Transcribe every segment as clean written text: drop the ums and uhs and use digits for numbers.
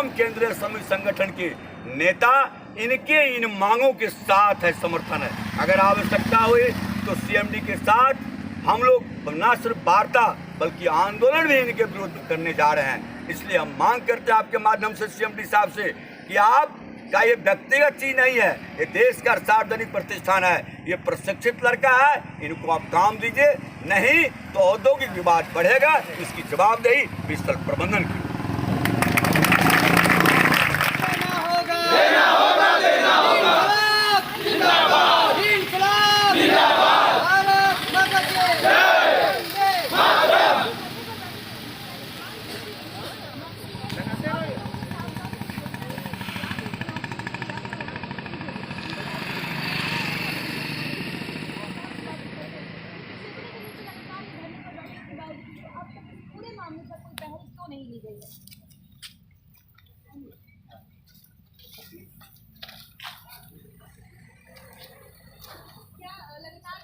तमाम केंद्रीय समिति संगठन के नेता इनके इन मांगों के साथ है, समर्थन है। अगर आवश्यकता हुई तो सीएमडी के साथ हम लोग न सिर्फ वार्ता बल्कि आंदोलन भी इनके विरुद्ध करने जा रहे हैं। इसलिए हम मांग करते हैं आपके माध्यम से सीएमडी साहब से कि आप का ये व्यक्तिगत चीज नहीं है, ये देश का सार्वजनिक प्रतिष्ठान है। ये प्रशिक्षित लड़का है, इनको आप काम दीजिए, नहीं तो औद्योगिक विवाद बढ़ेगा। इसकी जवाबदेही विस्तृत प्रबंधन की। नहीं ली गई है। क्या लगातार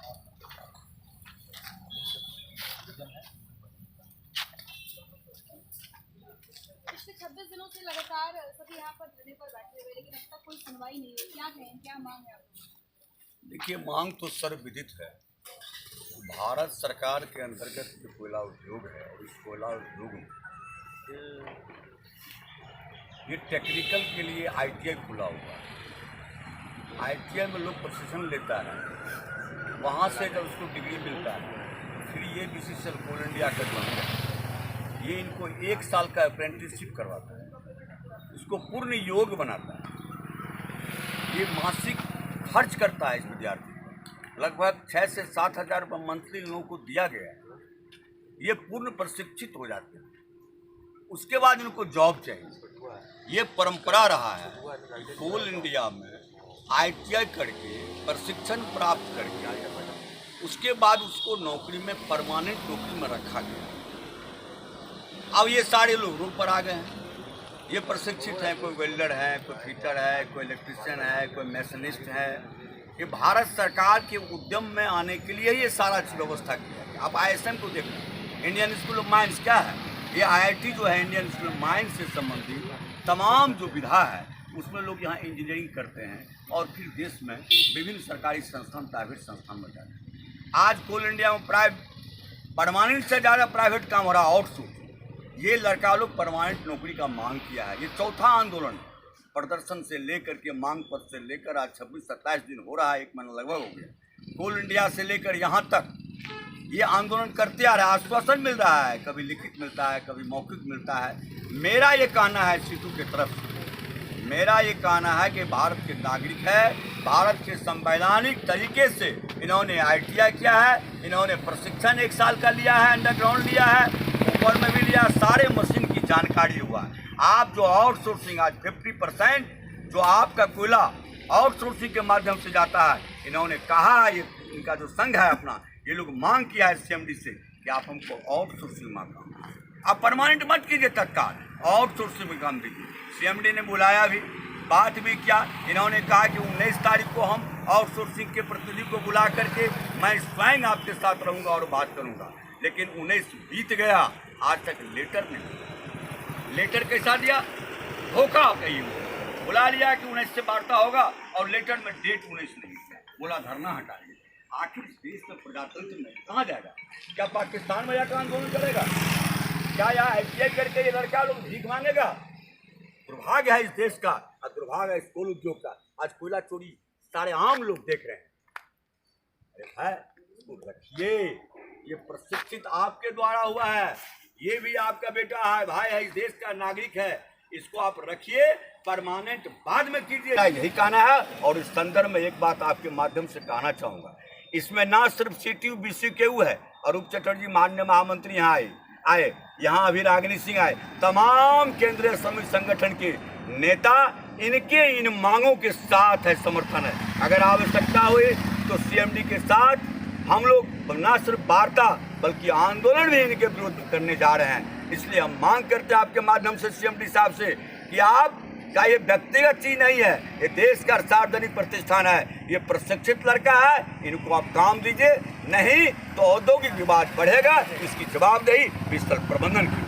पिछले 26 दिनों से लगातार सभी यहाँ पर धरने पर बैठे हुए, लेकिन अब तक कोई सुनवाई नहीं हुई। क्या कहें, क्या मांग है आपकी? देखिए, मांग तो सर्वविदित है। भारत सरकार के अंतर्गत जो कोयला उद्योग है और इस कोयला उद्योग में ये टेक्निकल के लिए आईटीआई खुला हुआ है। आईटीआई में लोग प्रशिक्षण लेता है, वहाँ से जब उसको डिग्री मिलता है फिर ये बीसीसीएल कोल इंडिया का जो है ये इनको 1 साल का अप्रेंटिसशिप करवाता है, इसको पूर्ण योग्य बनाता है। ये मासिक खर्च करता है इस विद्यार्थी को, लगभग 6 से 7 हज़ार रुपये मंथली लोगों को दिया गया है। ये पूर्ण प्रशिक्षित हो जाते हैं, उसके बाद इनको जॉब चाहिए। ये परंपरा रहा है कोल इंडिया में आईटीआई करके प्रशिक्षण प्राप्त करके उसके बाद उसको नौकरी में परमानेंट नौकरी में रखा गया। अब ये सारे लोग रोड पर आ गए हैं। ये प्रशिक्षित हैं, कोई वेल्डर है, कोई फिटर है, कोई इलेक्ट्रिशियन है, कोई मैशनिस्ट है। ये भारत सरकार के उद्यम में आने के लिए ये सारा व्यवस्था किया गया। आप आईएसएम को देख लें, इंडियन स्कूल ऑफ माइंस क्या है? ये आईआईटी जो है इंडियन स्कूल ऑफ माइंस से संबंधित तमाम जो विधा है उसमें लोग यहाँ इंजीनियरिंग करते हैं और फिर देश में विभिन्न सरकारी संस्थान, प्राइवेट संस्थान में जाते हैं। आज कोल इंडिया में परमानेंट से ज़्यादा प्राइवेट काम हो रहा है, आउटसोर्स। ये लड़का लोग परमानेंट नौकरी का मांग किया है। ये चौथा आंदोलन प्रदर्शन से लेकर के मांग पत्र से लेकर आज 26-27 दिन हो रहा है, 1 महीना लगभग हो गया। कोल इंडिया से लेकर यहाँ तक ये आंदोलन करते आ रहा है। आश्वासन मिल रहा है, कभी लिखित मिलता है, कभी मौखिक मिलता है। मेरा ये कहना है सीटू की तरफ से, मेरा ये कहना है कि भारत के नागरिक है, भारत के संवैधानिक तरीके से इन्होंने आईटीआई किया है, इन्होंने प्रशिक्षण 1 साल का लिया है, अंडरग्राउंड लिया है, ऊपर में भी लिया, सारे मशीन की जानकारी हुआ है। आप जो आउटसोर्सिंग आज 50% जो आपका कोयला आउटसोर्सिंग के माध्यम से जाता है, इन्होंने कहा है, ये इनका जो संघ है अपना, ये लोग मांग किया है सीएमडी से कि आप हमको आउटसोर्सिंग मांगा, आप परमानेंट मत कीजिए, तत्काल आउटसोर्सिंग में काम दीजिए। सीएमडी ने बुलाया भी, बात भी किया। इन्होंने कहा कि 19 तारीख को हम आउटसोर्सिंग के प्रतिनिधि को बुला करके मैं स्वयं आपके साथ रहूँगा और बात करूँगा। लेकिन 19 बीत गया, आज तक लेटर नहीं। लेटर कैसा दिया? धोखा कही, बुला लिया कि 19 से वार्ता होगा और लेटर में डेट 19 नहीं बोला, धरना हटा लिया। आखिर देश में प्रजातंत्र में कहाँ जाएगा? क्या पाकिस्तान में जाकर आंदोलन करेगा? क्या यहाँ आईटीआई करके ये लड़का लोग भीख मांगेगा? दुर्भाग्य है इस देश का और दुर्भाग्य है इस कोल उद्योग का। आज कोयला चोरी सारे आम लोग देख रहे हैं। अरे भाई, इसको रखिए, ये प्रशिक्षित आपके द्वारा हुआ है, ये भी आपका बेटा है, भाई है, इस देश का नागरिक है, इसको आप रखिए, परमानेंट बाद में कीजिए। यही कहना है। और इस संदर्भ में एक बात आपके माध्यम से कहना चाहूँगा, इसमें ना सिर्फ सीटीयू बीसीक्यू है, अरूप चटर्जी माननीय महामंत्री यहाँ आए, यहाँ अभी रागिनी सिंह आए, तमाम केंद्रीय समिति संगठन के नेता इनके इन मांगों के साथ है, समर्थन है। अगर आवश्यकता हुई तो सीएमडी के साथ हम लोग न सिर्फ वार्ता बल्कि आंदोलन भी इनके विरुद्ध करने जा रहे हैं। इसलिए हम मांग करते हैं आपके माध्यम से सीएमडी साहब से कि आप का ये व्यक्तिगत चीज नहीं है, ये देश का सार्वजनिक प्रतिष्ठान है। ये प्रशिक्षित लड़का है, इनको आप काम दीजिए, नहीं तो औद्योगिक विवाद बढ़ेगा। इसकी जवाबदेही विस्तृत प्रबंधन की।